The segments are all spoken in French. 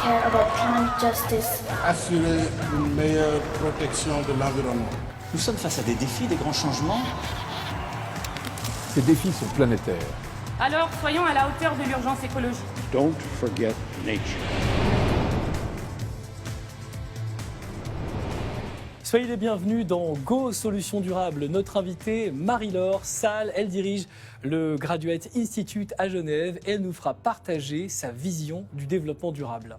care about climate justice. Assurer une meilleure protection de l'environnement. Nous sommes face à des défis, des grands changements. Ces défis sont planétaires. Alors, soyons à la hauteur de l'urgence écologique. Don't forget nature. Soyez les bienvenus dans Go Solutions Durables. Notre invitée, Marie-Laure Salles, elle dirige le Graduate Institute à Genève et elle nous fera partager sa vision du développement durable.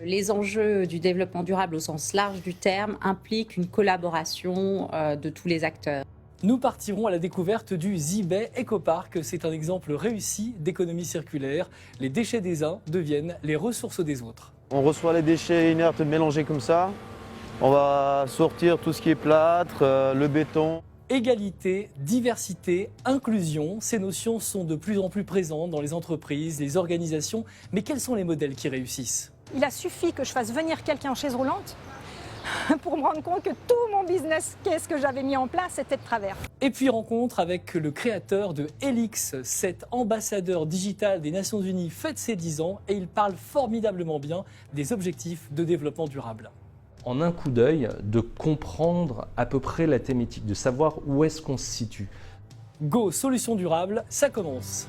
Les enjeux du développement durable au sens large du terme impliquent une collaboration de tous les acteurs. Nous partirons à la découverte du Zibay Ecopark. C'est un exemple réussi d'économie circulaire. Les déchets des uns deviennent les ressources des autres. On reçoit les déchets inertes mélangés comme ça. On va sortir tout ce qui est plâtre, le béton. Égalité, diversité, inclusion, ces notions sont de plus en plus présentes dans les entreprises, les organisations. Mais quels sont les modèles qui réussissent ? Il a suffi que je fasse venir quelqu'un en chaise roulante pour me rendre compte que tout mon business case que j'avais mis en place était de travers. Et puis rencontre avec le créateur de Helix, cet ambassadeur digital des Nations Unies fête ses 10 ans et il parle formidablement bien des objectifs de développement durable. En un coup d'œil, de comprendre à peu près la thématique, de savoir où est-ce qu'on se situe. Go Solutions Durables, ça commence.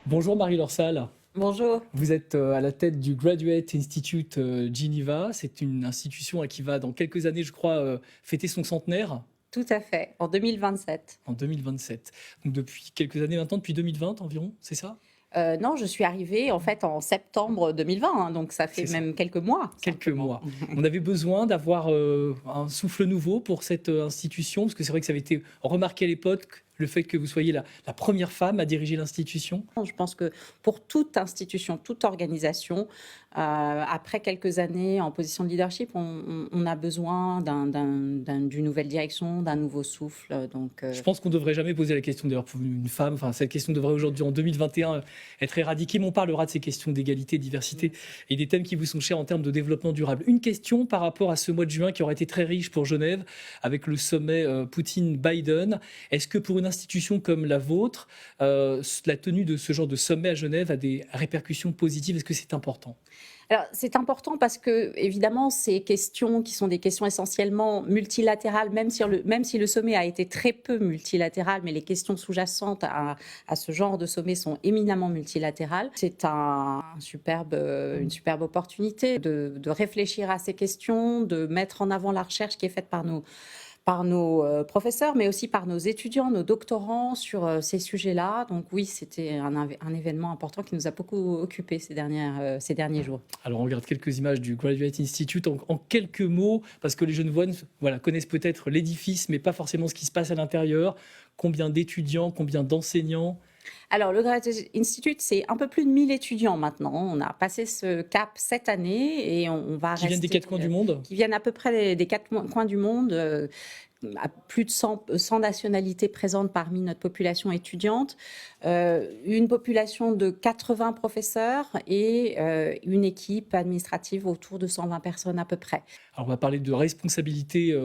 Bonjour Marie-Laure Salles. Bonjour. Vous êtes à la tête du Graduate Institute Geneva. C'est une institution qui va dans quelques années, je crois, fêter son centenaire. Tout à fait, en 2027. En 2027. Donc depuis quelques années maintenant, depuis 2020 environ, c'est ça ? Non, je suis arrivée en fait en septembre 2020, donc ça fait même quelques mois. Quelques mois. On avait besoin d'avoir un souffle nouveau pour cette institution, parce que c'est vrai que ça avait été remarqué à l'époque, le fait que vous soyez la première femme à diriger l'institution. Je pense que pour toute institution, toute organisation, après quelques années en position de leadership, on a besoin d'une nouvelle direction, d'un nouveau souffle. Donc, Je pense qu'on ne devrait jamais poser la question, d'ailleurs, pour une femme. Enfin, cette question devrait aujourd'hui, en 2021, être éradiquée. Mais on parlera de ces questions d'égalité, diversité et des thèmes qui vous sont chers en termes de développement durable. Une question par rapport à ce mois de juin qui aurait été très riche pour Genève, avec le sommet Poutine-Biden. Est-ce que pour une institution comme la vôtre, la tenue de ce genre de sommet à Genève a des répercussions positives? Est-ce que c'est important ? Alors, c'est important parce que, évidemment, ces questions qui sont des questions essentiellement multilatérales, même si le sommet a été très peu multilatéral, mais les questions sous-jacentes à ce genre de sommet sont éminemment multilatérales. C'est une superbe opportunité de réfléchir à ces questions, de mettre en avant la recherche qui est faite par nos professeurs, mais aussi par nos étudiants, nos doctorants sur ces sujets-là. Donc oui, c'était un événement important qui nous a beaucoup occupés ces derniers jours. Alors on regarde quelques images du Graduate Institute en quelques mots, parce que les Genevois connaissent peut-être l'édifice, mais pas forcément ce qui se passe à l'intérieur. Combien d'étudiants, combien d'enseignants ? Alors, le Graduate Institute, c'est un peu plus de 1000 étudiants maintenant. On a passé ce cap cette année et on va Qui viennent des quatre coins du monde ? Qui viennent à peu près des quatre coins du monde. À plus de 100 nationalités présentes parmi notre population étudiante, une population de 80 professeurs et une équipe administrative autour de 120 personnes à peu près. Alors on va parler de responsabilité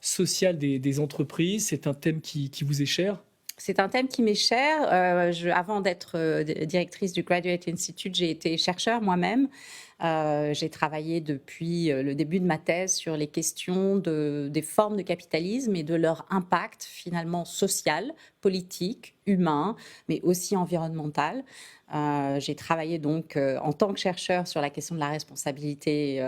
sociale des entreprises. C'est un thème qui vous est cher ? C'est un thème qui m'est cher. Avant d'être directrice du Graduate Institute, j'ai été chercheur moi-même. J'ai travaillé depuis le début de ma thèse sur les questions des formes de capitalisme et de leur impact finalement social, politique, humain, mais aussi environnemental. J'ai travaillé donc en tant que chercheur sur la question de la responsabilité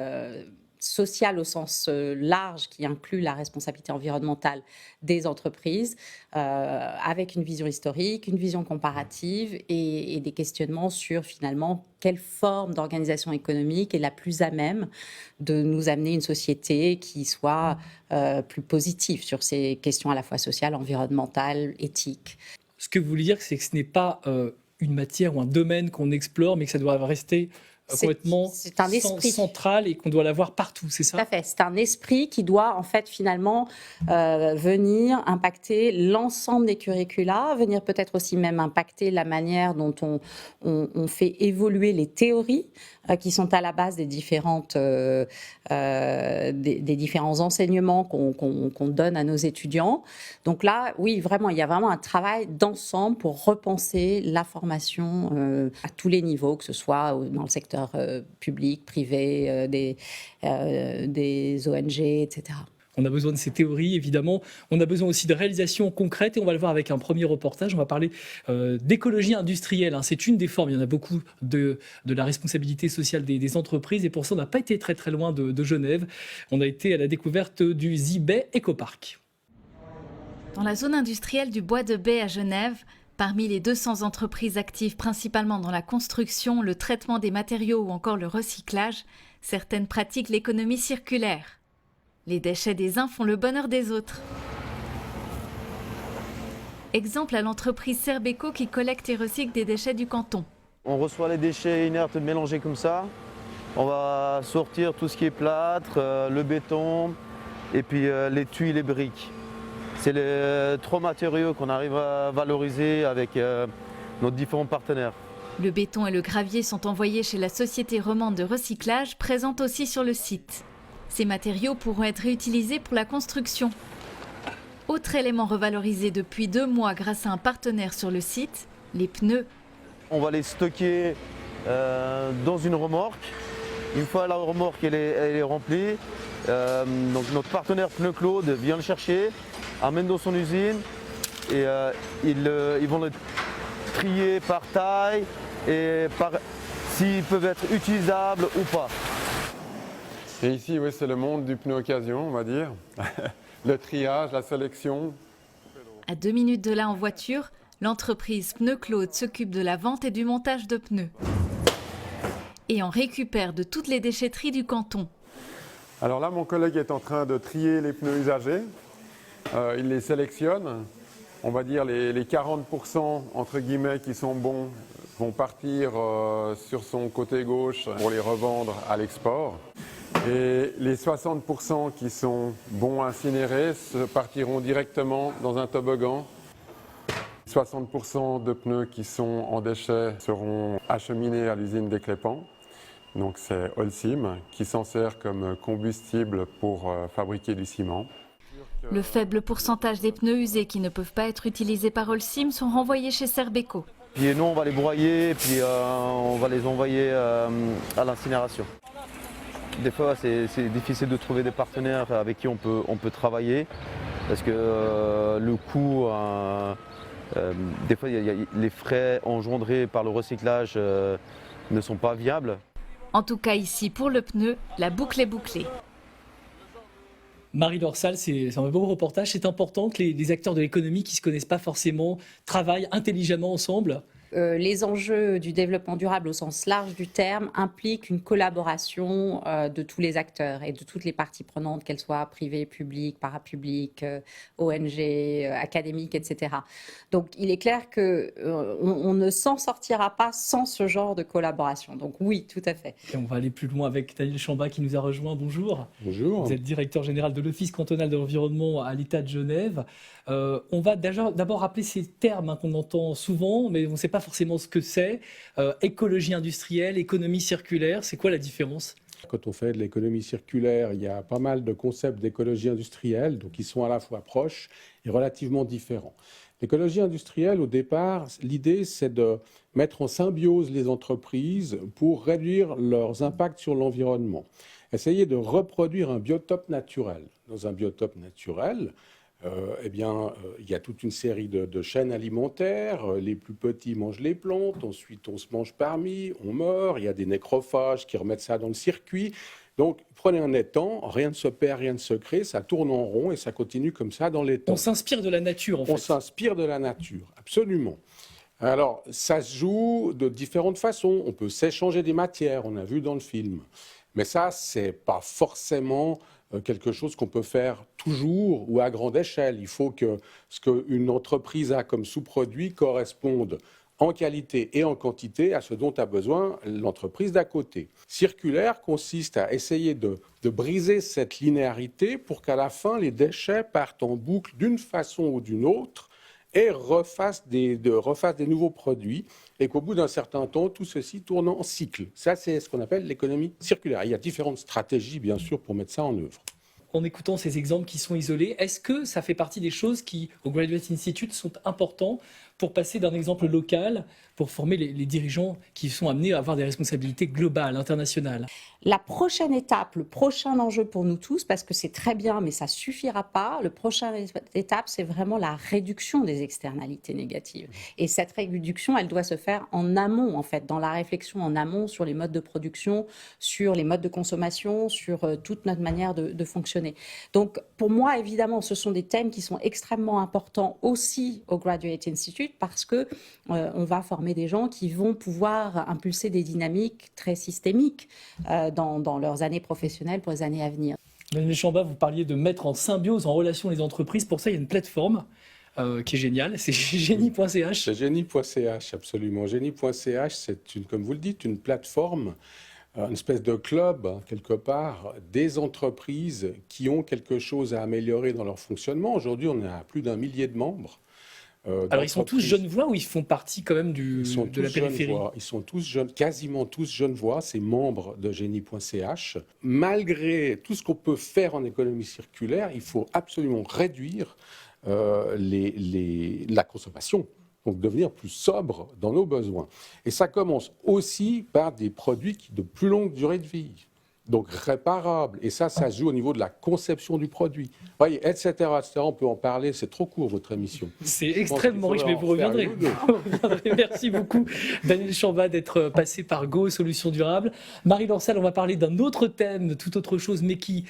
sociale au sens large qui inclut la responsabilité environnementale des entreprises, avec une vision historique, une vision comparative et des questionnements sur finalement quelle forme d'organisation économique est la plus à même de nous amener une société qui soit plus positive sur ces questions à la fois sociales, environnementales, éthiques. Ce que vous voulez dire, c'est que ce n'est pas une matière ou un domaine qu'on explore, mais que ça doit rester complètement c'est un esprit central et qu'on doit l'avoir partout, c'est ça? Tout à fait. C'est un esprit qui doit en fait finalement venir impacter l'ensemble des curricula, venir peut-être aussi même impacter la manière dont on fait évoluer les théories qui sont à la base des différents enseignements qu'on donne à nos étudiants. Donc là, oui, vraiment, il y a vraiment un travail d'ensemble pour repenser la formation à tous les niveaux, que ce soit dans le secteur public, privé, des ONG, etc. On a besoin de ces théories, évidemment. On a besoin aussi de réalisations concrètes et on va le voir avec un premier reportage. On va parler d'écologie industrielle. C'est une des formes. Il y en a beaucoup de la responsabilité sociale des entreprises et pour ça, on n'a pas été très très loin de Genève. On a été à la découverte du Zibay Ecopark. Dans la zone industrielle du Bois de Bay à Genève, parmi les 200 entreprises actives principalement dans la construction, le traitement des matériaux ou encore le recyclage, certaines pratiquent l'économie circulaire. Les déchets des uns font le bonheur des autres. Exemple à l'entreprise Serbeco qui collecte et recycle des déchets du canton. On reçoit les déchets inertes mélangés comme ça. On va sortir tout ce qui est plâtre, le béton et puis les tuiles, les briques. C'est les 3 matériaux qu'on arrive à valoriser avec nos différents partenaires. Le béton et le gravier sont envoyés chez la société romande de recyclage présente aussi sur le site. Ces matériaux pourront être réutilisés pour la construction. Autre élément revalorisé depuis 2 mois grâce à un partenaire sur le site, les pneus. On va les stocker dans une remorque. Une fois la remorque elle est remplie, donc notre partenaire Pneu Claude vient le chercher, amène dans son usine et ils vont le trier par taille et s'ils peuvent être utilisables ou pas. Et ici, oui, c'est le monde du pneu occasion, on va dire. Le triage, la sélection. À 2 minutes de là en voiture, l'entreprise Pneu Claude s'occupe de la vente et du montage de pneus. Et en récupère de toutes les déchetteries du canton. Alors là, mon collègue est en train de trier les pneus usagés. Il les sélectionne. On va dire les 40% entre guillemets qui sont bons vont partir sur son côté gauche pour les revendre à l'export. Et les 60% qui sont bons à incinérer partiront directement dans un toboggan. 60% de pneus qui sont en déchets seront acheminés à l'usine des Clépans. Donc c'est Holcim qui s'en sert comme combustible pour fabriquer du ciment. Le faible pourcentage des pneus usés qui ne peuvent pas être utilisés par Holcim sont renvoyés chez Serbeco. Puis nous on va les broyer et puis on va les envoyer à l'incinération. Des fois c'est difficile de trouver des partenaires avec qui on peut travailler parce que le coût, des fois les frais engendrés par le recyclage ne sont pas viables. En tout cas ici pour le pneu, la boucle est bouclée. Marie Dorsal, c'est un beau reportage. C'est important que les acteurs de l'économie qui ne se connaissent pas forcément travaillent intelligemment ensemble. Les enjeux du développement durable au sens large du terme impliquent une collaboration de tous les acteurs et de toutes les parties prenantes, qu'elles soient privées, publiques, parapubliques, ONG, académiques, etc. Donc il est clair qu'on ne s'en sortira pas sans ce genre de collaboration. Donc oui, tout à fait. Et on va aller plus loin avec Daniel Chamba qui nous a rejoint. Bonjour. Bonjour. Vous êtes directeur général de l'Office cantonal de l'environnement à l'État de Genève. On va d'abord rappeler ces termes qu'on entend souvent, mais on ne sait pas forcément ce que c'est. Écologie industrielle, économie circulaire, c'est quoi la différence ? Quand on fait de l'économie circulaire, il y a pas mal de concepts d'écologie industrielle, donc ils sont à la fois proches et relativement différents. L'écologie industrielle, au départ, l'idée c'est de mettre en symbiose les entreprises pour réduire leurs impacts sur l'environnement. Essayer de reproduire un biotope naturel. Dans un biotope naturel, il y a toute une série de chaînes alimentaires. Les plus petits mangent les plantes, ensuite on se mange parmi, on meurt, il y a des nécrophages qui remettent ça dans le circuit. Donc prenez un étang, rien ne se perd, rien ne se crée, ça tourne en rond et ça continue comme ça dans l'étang. On s'inspire de la nature en fait. On s'inspire de la nature, absolument. Alors ça se joue de différentes façons. On peut s'échanger des matières, on a vu dans le film. Mais ça, c'est pas forcément quelque chose qu'on peut faire toujours ou à grande échelle. Il faut que ce qu'une entreprise a comme sous-produit corresponde en qualité et en quantité à ce dont a besoin l'entreprise d'à côté. Circulaire consiste à essayer de briser cette linéarité pour qu'à la fin, les déchets partent en boucle d'une façon ou d'une autre et refassent des nouveaux produits et qu'au bout d'un certain temps, tout ceci tourne en cycle. Ça, c'est ce qu'on appelle l'économie circulaire. Il y a différentes stratégies, bien sûr, pour mettre ça en œuvre. En écoutant ces exemples qui sont isolés, est-ce que ça fait partie des choses qui, au Graduate Institute, sont importantes pour passer d'un exemple local, pour former les dirigeants qui sont amenés à avoir des responsabilités globales, internationales? La prochaine étape, le prochain enjeu pour nous tous, parce que c'est très bien, mais ça ne suffira pas, la prochaine étape, c'est vraiment la réduction des externalités négatives. Et cette réduction, elle doit se faire en amont, en fait, dans la réflexion en amont sur les modes de production, sur les modes de consommation, sur toute notre manière de fonctionner. Donc, pour moi, évidemment, ce sont des thèmes qui sont extrêmement importants aussi au Graduate Institute, parce que on va former des gens qui vont pouvoir impulser des dynamiques très systémiques dans leurs années professionnelles pour les années à venir. Daniel Chamba, vous parliez de mettre en symbiose, en relation les entreprises. Pour ça, il y a une plateforme qui est géniale, c'est génie.ch. C'est génie.ch, absolument. Génie.ch, c'est, comme vous le dites, une plateforme, une espèce de club, quelque part, des entreprises qui ont quelque chose à améliorer dans leur fonctionnement. Aujourd'hui, on a plus d'1 millier de membres. Alors, ils sont tous Genevois ou ils font partie quand même de la périphérie? Ils sont tous jeunes, quasiment tous Genevois, c'est membres de génie.ch. Malgré tout ce qu'on peut faire en économie circulaire, il faut absolument réduire la consommation, donc devenir plus sobre dans nos besoins. Et ça commence aussi par des produits de plus longue durée de vie. Donc réparable, et ça se joue au niveau de la conception du produit. Vous voyez, etc., on peut en parler, c'est trop court votre émission. C'est extrêmement riche, mais vous reviendrez. Merci beaucoup, Daniel Chamba, d'être passé par Go Solutions Durables. Marie Lancel, on va parler d'un autre thème, tout autre chose, mais qui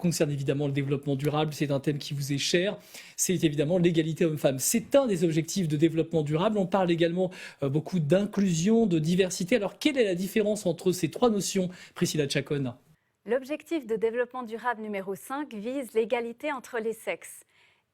concerne évidemment le développement durable. C'est un thème qui vous est cher, c'est évidemment l'égalité homme-femme. C'est un des objectifs de développement durable. On parle également beaucoup d'inclusion, de diversité. Alors, quelle est la différence entre ces trois notions, Priscilla Chacon? L'objectif de développement durable numéro 5 vise l'égalité entre les sexes.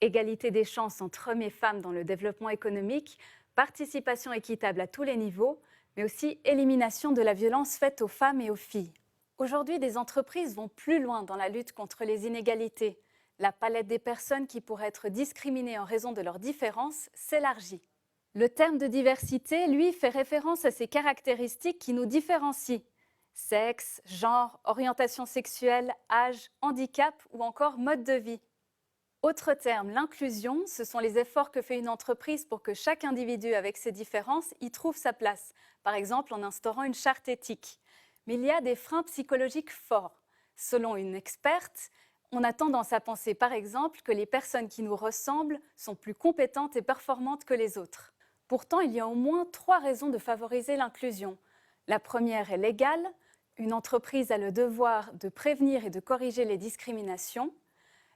Égalité des chances entre hommes et femmes dans le développement économique, participation équitable à tous les niveaux, mais aussi élimination de la violence faite aux femmes et aux filles. Aujourd'hui, des entreprises vont plus loin dans la lutte contre les inégalités. La palette des personnes qui pourraient être discriminées en raison de leurs différences s'élargit. Le terme de diversité, lui, fait référence à ces caractéristiques qui nous différencient. Sexe, genre, orientation sexuelle, âge, handicap ou encore mode de vie. Autre terme, l'inclusion, ce sont les efforts que fait une entreprise pour que chaque individu avec ses différences y trouve sa place, par exemple en instaurant une charte éthique. Mais il y a des freins psychologiques forts. Selon une experte, on a tendance à penser par exemple que les personnes qui nous ressemblent sont plus compétentes et performantes que les autres. Pourtant, il y a au moins 3 raisons de favoriser l'inclusion. La première est légale. Une entreprise a le devoir de prévenir et de corriger les discriminations.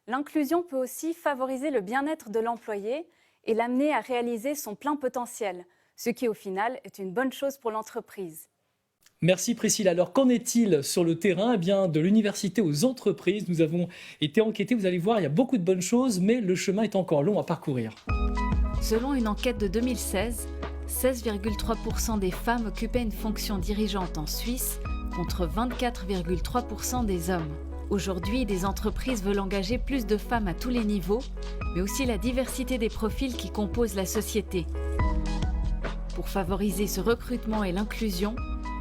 L'inclusion peut aussi favoriser le bien-être de l'employé et l'amener à réaliser son plein potentiel, ce qui au final est une bonne chose pour l'entreprise. Merci Priscilla. Alors qu'en est-il sur le terrain? Eh bien, de l'université aux entreprises, nous avons été enquêtés. Vous allez voir, il y a beaucoup de bonnes choses, mais le chemin est encore long à parcourir. Selon une enquête de 2016, 16,3% des femmes occupaient une fonction dirigeante en Suisse, contre 24,3% des hommes. Aujourd'hui, des entreprises veulent engager plus de femmes à tous les niveaux, mais aussi la diversité des profils qui composent la société. Pour favoriser ce recrutement et l'inclusion,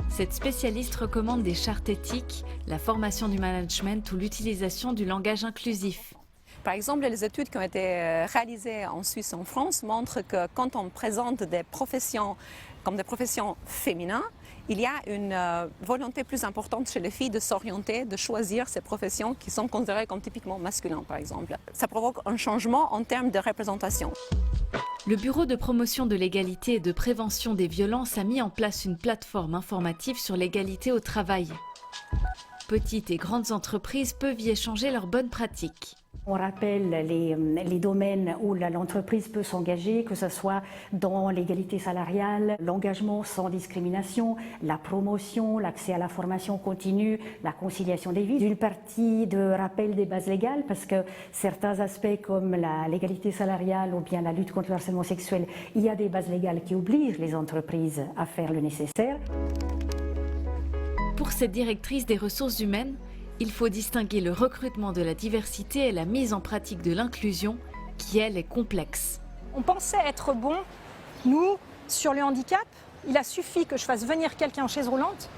cette spécialiste recommande des chartes éthiques, la formation du management ou l'utilisation du langage inclusif. Par exemple, les études qui ont été réalisées en Suisse et en France montrent que quand on présente des professions comme des professions féminines, il y a une volonté plus importante chez les filles de s'orienter, de choisir ces professions qui sont considérées comme typiquement masculines, par exemple. Ça provoque un changement en termes de représentation. Le Bureau de promotion de l'égalité et de prévention des violences a mis en place une plateforme informative sur l'égalité au travail. petites et grandes entreprises peuvent y échanger leurs bonnes pratiques. On rappelle les domaines où l'entreprise peut s'engager, que ce soit dans l'égalité salariale, l'engagement sans discrimination, la promotion, l'accès à la formation continue, la conciliation des vies. Une partie de rappel des bases légales, parce que certains aspects comme l'égalité salariale ou bien la lutte contre le harcèlement sexuel, il y a des bases légales qui obligent les entreprises à faire le nécessaire. Pour cette directrice des ressources humaines, il faut distinguer le recrutement de la diversité et la mise en pratique de l'inclusion, qui, elle, est complexe. On pensait être bon, nous, sur le handicap. Il a suffi que je fasse venir quelqu'un en chaise roulante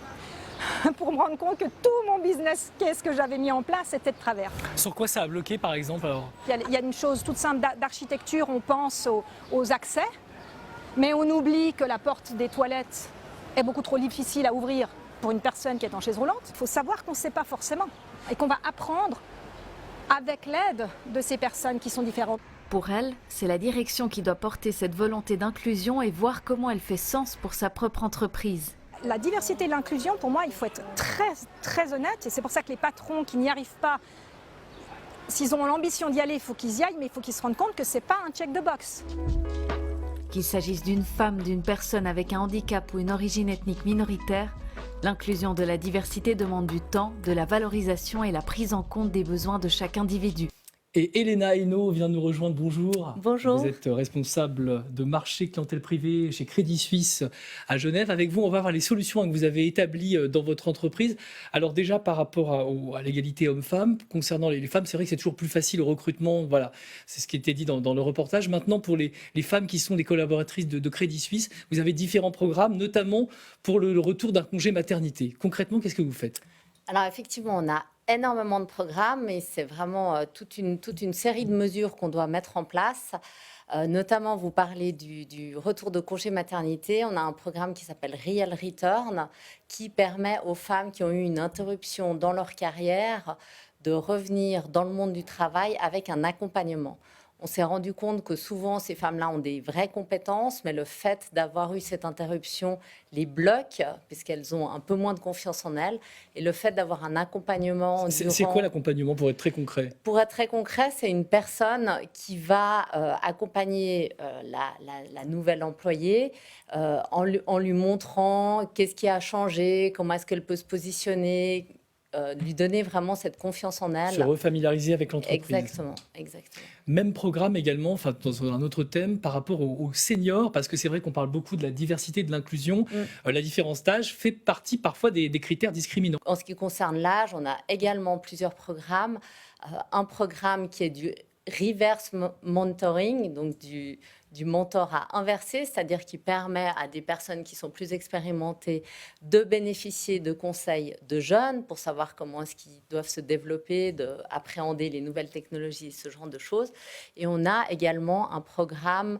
pour me rendre compte que tout mon business case que j'avais mis en place était de travers. Sur quoi ça a bloqué, par exemple alors? Il y a une chose toute simple d'architecture, on pense aux accès, mais on oublie que la porte des toilettes est beaucoup trop difficile à ouvrir pour une personne qui est en chaise roulante. Il faut savoir qu'on ne sait pas forcément et qu'on va apprendre avec l'aide de ces personnes qui sont différentes. Pour elle, c'est la direction qui doit porter cette volonté d'inclusion et voir comment elle fait sens pour sa propre entreprise. La diversité et l'inclusion, pour moi, il faut être très honnête. Et c'est pour ça que les patrons qui n'y arrivent pas, s'ils ont l'ambition d'y aller, il faut qu'ils y aillent, mais il faut qu'ils se rendent compte que ce n'est pas un check de box. Qu'il s'agisse d'une femme, d'une personne avec un handicap ou une origine ethnique minoritaire, l'inclusion de la diversité demande du temps, de la valorisation et la prise en compte des besoins de chaque individu. Et Elena Hainaut vient de nous rejoindre. Bonjour. Bonjour. Vous êtes responsable de marché clientèle privée chez Crédit Suisse à Genève. Avec vous, on va voir les solutions que vous avez établies dans votre entreprise. Alors déjà, par rapport à l'égalité homme-femme, concernant les femmes, c'est vrai que c'est toujours plus facile au recrutement. Voilà, c'est ce qui était dit dans le reportage. Maintenant, pour les femmes qui sont des collaboratrices de Crédit Suisse, vous avez différents programmes, notamment pour le retour d'un congé maternité. Concrètement, qu'est-ce que vous faites ? Alors effectivement, on a énormément de programmes et c'est vraiment toute une série de mesures qu'on doit mettre en place. Notamment, vous parlez du retour de congé maternité. On a un programme qui s'appelle Real Return qui permet aux femmes qui ont eu une interruption dans leur carrière de revenir dans le monde du travail avec un accompagnement. On s'est rendu compte que souvent, ces femmes-là ont des vraies compétences, mais le fait d'avoir eu cette interruption les bloque, puisqu'elles ont un peu moins de confiance en elles. Et le fait d'avoir un accompagnement... C'est quoi l'accompagnement, pour être très concret ? Pour être très concret, c'est une personne qui va accompagner la nouvelle employée en lui montrant qu'est-ce qui a changé, comment est-ce qu'elle peut se positionner, lui donner vraiment cette confiance en elle. Se refamiliariser avec l'entreprise. Exactement. Même programme également, enfin, dans un autre thème, par rapport aux seniors, parce que c'est vrai qu'on parle beaucoup de la diversité et de l'inclusion. La différence d'âge fait partie parfois des critères discriminants. En ce qui concerne l'âge, on a également plusieurs programmes. Un programme qui est du reverse mentoring, donc du mentorat inversé, c'est-à-dire qui permet à des personnes qui sont plus expérimentées de bénéficier de conseils de jeunes pour savoir comment est-ce qu'ils doivent se développer, d'appréhender les nouvelles technologies, ce genre de choses. Et on a également un programme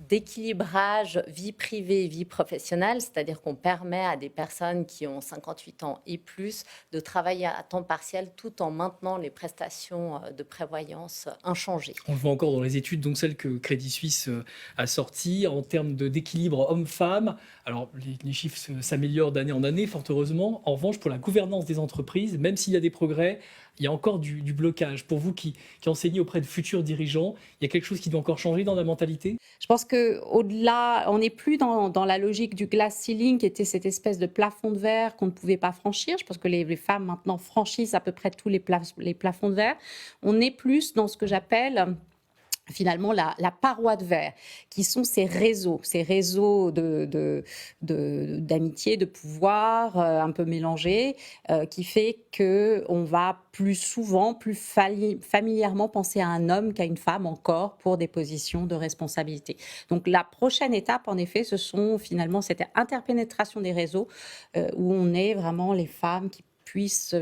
d'équilibrage vie privée et vie professionnelle, c'est-à-dire qu'on permet à des personnes qui ont 58 ans et plus de travailler à temps partiel tout en maintenant les prestations de prévoyance inchangées. On le voit encore dans les études, donc celles que Crédit Suisse a sorties en termes d'équilibre homme-femme. Alors les chiffres s'améliorent d'année en année, fort heureusement. En revanche, pour la gouvernance des entreprises, même s'il y a des progrès, il y a encore du blocage. Pour vous qui enseignez auprès de futurs dirigeants, il y a quelque chose qui doit encore changer dans la mentalité ? Je pense qu'au-delà, on n'est plus dans la logique du glass ceiling, qui était cette espèce de plafond de verre qu'on ne pouvait pas franchir. Je pense que les femmes maintenant franchissent à peu près tous les plafonds de verre. On est plus dans ce que j'appelle... finalement la paroi de verre, qui sont ces réseaux d'amitié, de pouvoir un peu mélangés, qui fait qu'on va plus souvent, plus familièrement penser à un homme qu'à une femme encore pour des positions de responsabilité. Donc la prochaine étape, en effet, ce sont finalement cette interpénétration des réseaux où on est vraiment les femmes qui puissent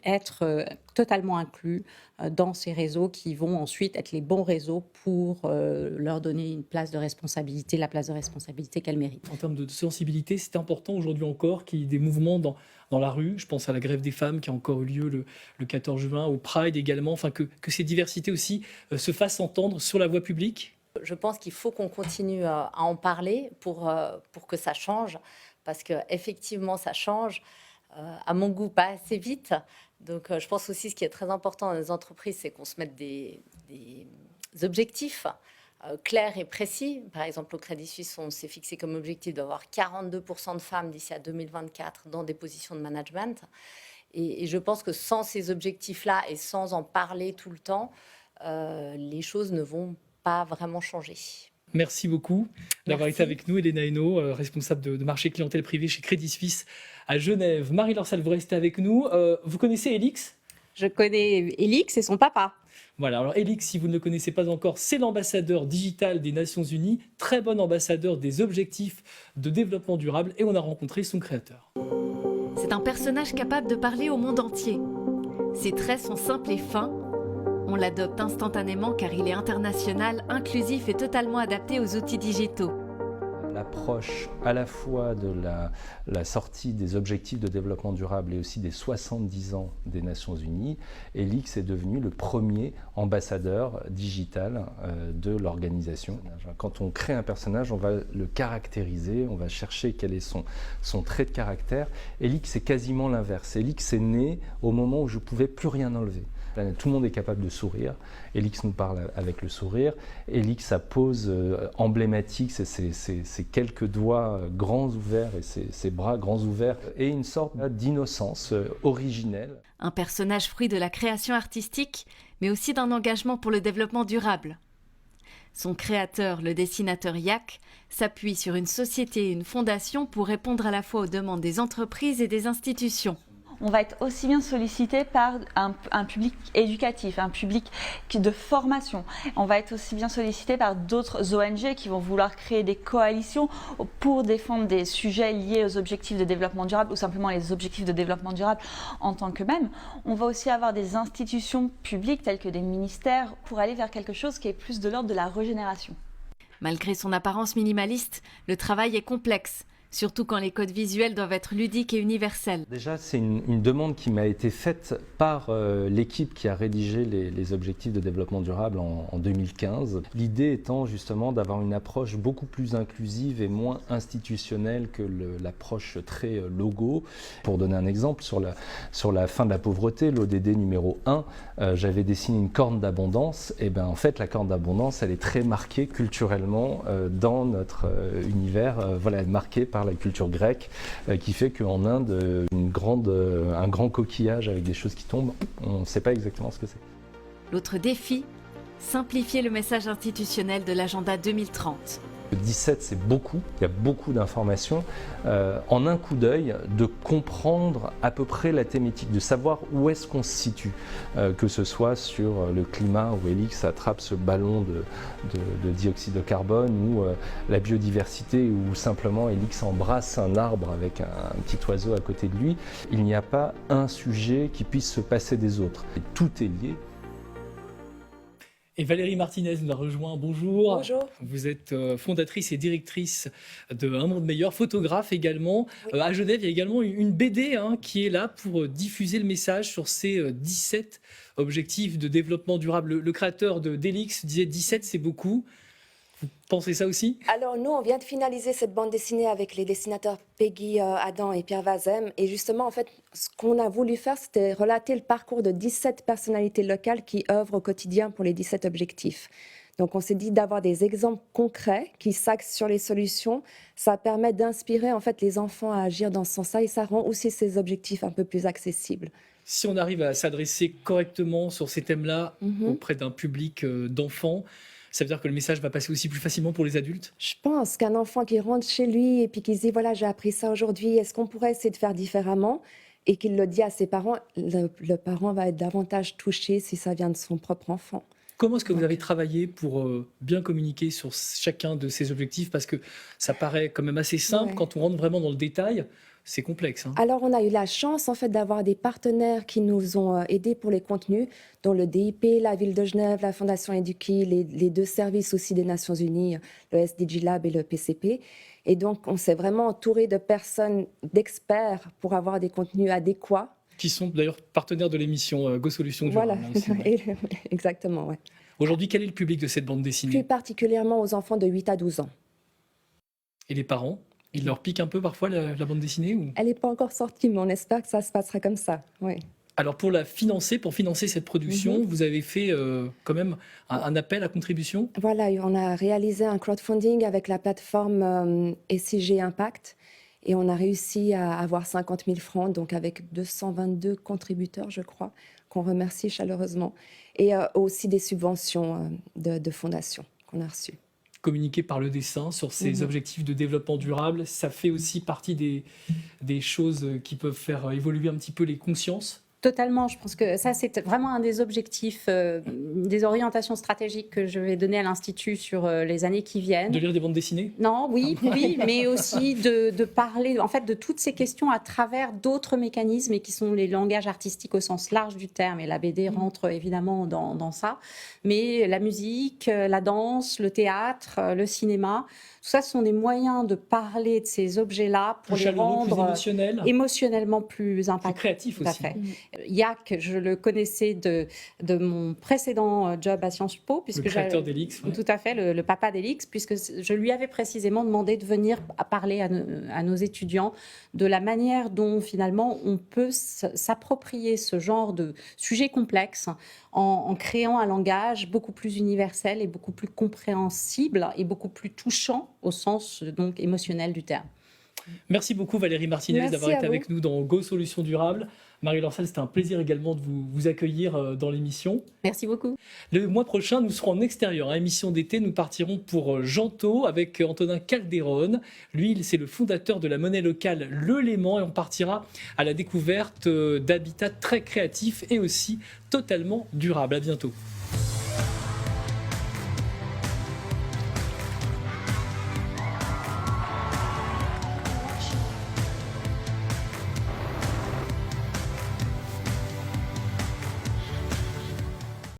être totalement inclus dans ces réseaux qui vont ensuite être les bons réseaux pour leur donner une place de responsabilité, la place de responsabilité qu'elles méritent. En termes de sensibilité, c'est important aujourd'hui encore qu'il y ait des mouvements dans la rue. Je pense à la grève des femmes qui a encore eu lieu le 14 juin, au Pride également, enfin que ces diversités aussi se fassent entendre sur la voie publique. Je pense qu'il faut qu'on continue à en parler pour que ça change, parce qu'effectivement ça change. à mon goût, pas assez vite. Donc, je pense aussi ce qui est très important dans les entreprises, c'est qu'on se mette des objectifs clairs et précis. Par exemple, au Crédit Suisse, on s'est fixé comme objectif d'avoir 42% de femmes d'ici à 2024 dans des positions de management. Et je pense que sans ces objectifs-là et sans en parler tout le temps, les choses ne vont pas vraiment changer. Merci beaucoup d'avoir été avec nous, Elena Hainaut, responsable de marché clientèle privé chez Crédit Suisse à Genève. Marie-Laure Salle, vous restez avec nous. Vous connaissez Elix ? Je connais Elix et son papa. Voilà, alors Elix, si vous ne le connaissez pas encore, c'est l'ambassadeur digital des Nations Unies, très bon ambassadeur des objectifs de développement durable, et on a rencontré son créateur. C'est un personnage capable de parler au monde entier. Ses traits sont simples et fins. On l'adopte instantanément car il est international, inclusif et totalement adapté aux outils digitaux. L'approche à la fois de la sortie des objectifs de développement durable et aussi des 70 ans des Nations Unies, Elix est devenu le premier ambassadeur digital de l'organisation. Quand on crée un personnage, on va le caractériser, on va chercher quel est son trait de caractère. Elix, c'est quasiment l'inverse. Elix est né au moment où je ne pouvais plus rien enlever. Tout le monde est capable de sourire. Elix nous parle avec le sourire. Elix, sa pose emblématique, c'est ses quelques doigts grands ouverts et ses bras grands ouverts, et une sorte d'innocence originelle. Un personnage fruit de la création artistique, mais aussi d'un engagement pour le développement durable. Son créateur, le dessinateur Yak, s'appuie sur une société et une fondation pour répondre à la fois aux demandes des entreprises et des institutions. On va être aussi bien sollicité par un public éducatif, un public de formation. On va être aussi bien sollicité par d'autres ONG qui vont vouloir créer des coalitions pour défendre des sujets liés aux objectifs de développement durable ou simplement les objectifs de développement durable en tant que même. On va aussi avoir des institutions publiques telles que des ministères pour aller vers quelque chose qui est plus de l'ordre de la régénération. Malgré son apparence minimaliste, le travail est complexe. Surtout quand les codes visuels doivent être ludiques et universels. Déjà, c'est une demande qui m'a été faite par l'équipe qui a rédigé les objectifs de développement durable en 2015. L'idée étant justement d'avoir une approche beaucoup plus inclusive et moins institutionnelle que l'approche très logo. Pour donner un exemple, sur la fin de la pauvreté, l'ODD numéro 1, j'avais dessiné une corne d'abondance. Et bien en fait, la corne d'abondance, elle est très marquée culturellement dans notre univers. Voilà, elle est marquée par la culture grecque, qui fait qu'en Inde, un grand coquillage avec des choses qui tombent, on ne sait pas exactement ce que c'est. L'autre défi, simplifier le message institutionnel de l'agenda 2030. 17, c'est beaucoup, il y a beaucoup d'informations. En un coup d'œil, de comprendre à peu près la thématique, de savoir où est-ce qu'on se situe, que ce soit sur le climat où Elix attrape ce ballon de dioxyde de carbone, ou la biodiversité où simplement Elix embrasse un arbre avec un petit oiseau à côté de lui. Il n'y a pas un sujet qui puisse se passer des autres. Et tout est lié. Et Valérie Martinez nous a rejoint. Bonjour. Bonjour. Vous êtes fondatrice et directrice de Un Monde Meilleur, photographe également. Oui. À Genève, il y a également une BD qui est là pour diffuser le message sur ces 17 objectifs de développement durable. Le créateur d'Elix disait 17, c'est beaucoup. Vous pensez ça aussi? Alors nous, on vient de finaliser cette bande dessinée avec les dessinateurs Peggy Adam et Pierre Vazem. Et justement, en fait, ce qu'on a voulu faire, c'était relater le parcours de 17 personnalités locales qui œuvrent au quotidien pour les 17 objectifs. Donc on s'est dit d'avoir des exemples concrets qui s'axent sur les solutions. Ça permet d'inspirer en fait les enfants à agir dans ce sens-là et ça rend aussi ces objectifs un peu plus accessibles. Si on arrive à s'adresser correctement sur ces thèmes-là auprès d'un public d'enfants, ça veut dire que le message va passer aussi plus facilement pour les adultes? Je pense qu'un enfant qui rentre chez lui et puis qui se dit « voilà, j'ai appris ça aujourd'hui, est-ce qu'on pourrait essayer de faire différemment ?» et qu'il le dit à ses parents, le parent va être davantage touché si ça vient de son propre enfant. Comment est-ce que vous avez travaillé pour bien communiquer sur chacun de ces objectifs? Parce que ça paraît quand même assez simple, quand on rentre vraiment dans le détail. C'est complexe. Alors, on a eu la chance en fait d'avoir des partenaires qui nous ont aidés pour les contenus, dont le DIP, la Ville de Genève, la Fondation Eduki, les deux services aussi des Nations Unies, le SDG Lab et le PCP. Et donc, on s'est vraiment entouré de personnes, d'experts pour avoir des contenus adéquats. Qui sont d'ailleurs partenaires de l'émission Go Solutions Durable. Voilà, exactement, ouais. Aujourd'hui, quel est le public de cette bande dessinée? Plus particulièrement aux enfants de 8 à 12 ans. Et les parents? Il leur pique un peu parfois la bande dessinée ou... Elle n'est pas encore sortie, mais on espère que ça se passera comme ça. Oui. Alors pour financer cette production, vous avez fait quand même un appel à contribution. Voilà, on a réalisé un crowdfunding avec la plateforme SIG Impact et on a réussi à avoir 50 000 francs, donc avec 222 contributeurs, je crois, qu'on remercie chaleureusement. Et aussi des subventions de fondations qu'on a reçues. Communiquer par le dessin sur ces objectifs de développement durable, ça fait aussi partie des choses qui peuvent faire évoluer un petit peu les consciences. Totalement, je pense que ça c'est vraiment un des objectifs, des orientations stratégiques que je vais donner à l'Institut sur les années qui viennent. De lire des bandes dessinées ? Non, oui, mais aussi de parler en fait de toutes ces questions à travers d'autres mécanismes et qui sont les langages artistiques au sens large du terme, et la BD rentre évidemment dans ça, mais la musique, la danse, le théâtre, le cinéma, tout ça ce sont des moyens de parler de ces objets-là pour les rendre émotionnellement plus impactants. Plus créatifs aussi. Tout à fait. Yak, je le connaissais de mon précédent job à Sciences Po. Le créateur d'Elix. Tout à fait, le papa d'Elix, puisque je lui avais précisément demandé de venir parler à nos étudiants de la manière dont finalement on peut s'approprier ce genre de sujet complexe en créant un langage beaucoup plus universel et beaucoup plus compréhensible et beaucoup plus touchant au sens donc émotionnel du terme. Merci beaucoup Valérie Martinez d'avoir été avec nous dans Go Solutions Durables. Marie Lancel, c'était un plaisir également de vous accueillir dans l'émission. Merci beaucoup. Le mois prochain, nous serons en extérieur. À émission d'été, nous partirons pour Janto avec Antonin Calderon. Lui, c'est le fondateur de la monnaie locale Le Léman et on partira à la découverte d'habitats très créatifs et aussi totalement durables. À bientôt.